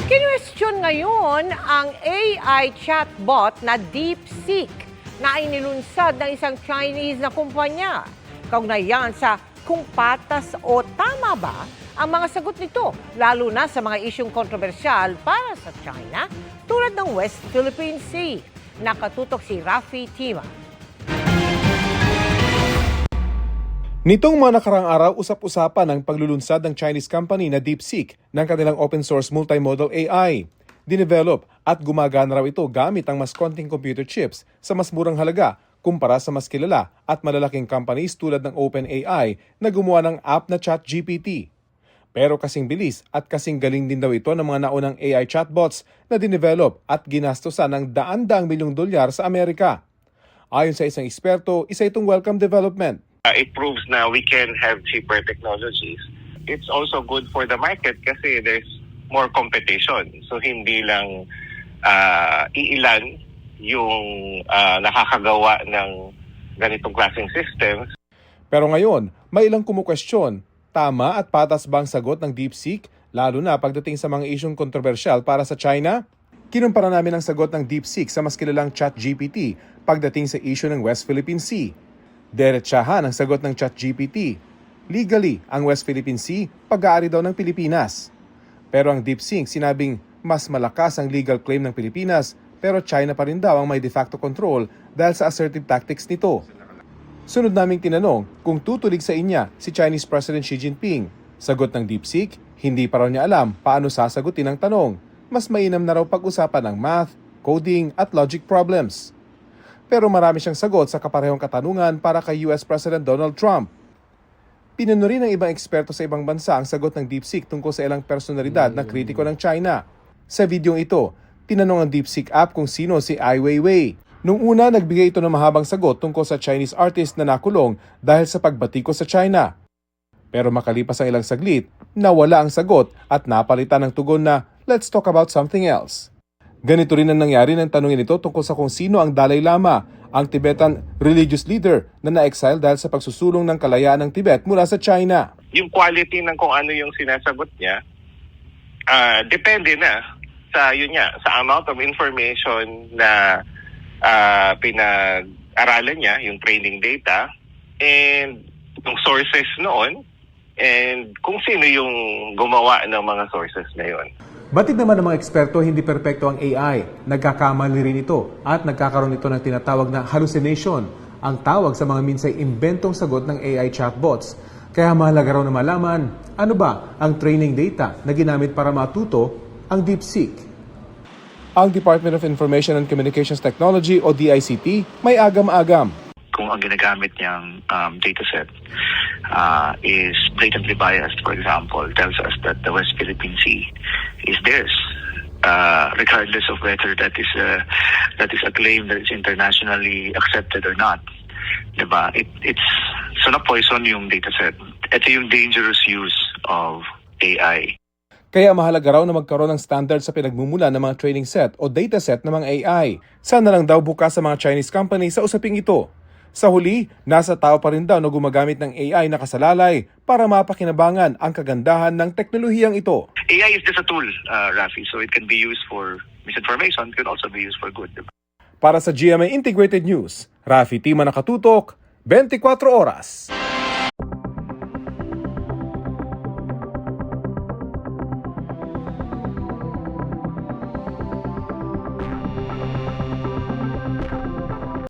Kinwestiyon ngayon ang AI chatbot na DeepSeek na inilunsad ng isang Chinese na kumpanya. Kaugnay yan sa kung patas o tama ba ang mga sagot nito, lalo na sa mga isyong kontrobersyal para sa China tulad ng West Philippine Sea. Nakatutok si Rafi Tima. Nitong mga nakarang araw, usap-usapan ang paglulunsad ng Chinese company na DeepSeek ng kanilang open-source multimodal AI. Dinevelop at gumagana raw ito gamit ang mas konting computer chips sa mas murang halaga kumpara sa mas kilala at malalaking companies tulad ng OpenAI na gumawa ng app na ChatGPT. Pero kasing bilis at kasing galing din daw ito ng mga naunang AI chatbots na dinevelop at ginastosan ng daan-daang milyong dolyar sa Amerika. Ayon sa isang eksperto, isa itong welcome development. It proves na we can have cheaper technologies. It's also good for the market kasi there's more competition. So hindi lang iilan yung nakakagawa ng ganitong klaseng systems. Pero ngayon, may ilang kumukwestiyon, tama at patas ba ang sagot ng DeepSeek, lalo na pagdating sa mga isyong kontrobersyal para sa China? Kinumpara namin ang sagot ng DeepSeek sa mas kilalang ChatGPT pagdating sa issue ng West Philippine Sea. Diretsahan ang sagot ng ChatGPT. Legally, ang West Philippine Sea, pag-aari daw ng Pilipinas. Pero ang DeepSeek sinabing mas malakas ang legal claim ng Pilipinas pero China pa rin daw ang may de facto control dahil sa assertive tactics nito. Sunod naming tinanong kung tutulig sa inya si Chinese President Xi Jinping. Sagot ng DeepSeek, hindi pa raw niya alam paano sasagutin ang tanong. Mas mainam na raw pag-usapan ng math, coding at logic problems. Pero marami siyang sagot sa kaparehong katanungan para kay US President Donald Trump. Pinuno rin ng ibang eksperto sa ibang bansa ang sagot ng DeepSeek tungkol sa ilang personalidad na kritiko ng China. Sa videong ito, tinanong ang DeepSeek app kung sino si Ai Weiwei. Nung una, nagbigay ito ng mahabang sagot tungkol sa Chinese artist na nakulong dahil sa pagbatiko sa China. Pero makalipas ang ilang saglit, nawala ang sagot at napalitan ng tugon na, "Let's talk about something else." Ganito rin ang nangyari ng tanungin ito tungkol sa kung sino ang Dalai Lama, ang Tibetan religious leader na na-exile dahil sa pagsusulong ng kalayaan ng Tibet mula sa China. Yung quality ng kung ano yung sinasagot niya, depende na sa sa amount of information na pinag-aralan niya, yung training data, and yung sources noon, and kung sino yung gumawa ng mga sources na yun. Batid naman ng mga eksperto, hindi perpekto ang AI. Nagkakamali rin ito at nagkakaroon ito ng tinatawag na hallucination, ang tawag sa mga minsay imbentong sagot ng AI chatbots. Kaya mahalaga raw na malaman, ano ba ang training data na ginamit para matuto ang DeepSeek? Ang Department of Information and Communications Technology o DICT may agam-agam. Kung ang ginagamit niyang dataset is blatantly biased, for example, tells us that the West Philippine Sea is theirs, regardless of whether that is a claim that is internationally accepted or not. Diba? It's so na-poison yung dataset. Ito yung dangerous use of AI. Kaya mahalaga raw na magkaroon ng standard sa pinagmumula ng mga training set o dataset ng mga AI. Sana lang daw bukas sa mga Chinese company sa usaping ito. Sa huli, nasa tao pa rin daw na gumagamit ng AI na kasalalay para mapakinabangan ang kagandahan ng teknolohiyang ito. AI is just a tool, Rafi, so it can be used for misinformation, it can also be used for good. Diba? Para sa GMA Integrated News, Rafi Tima, nakatutok, 24 oras.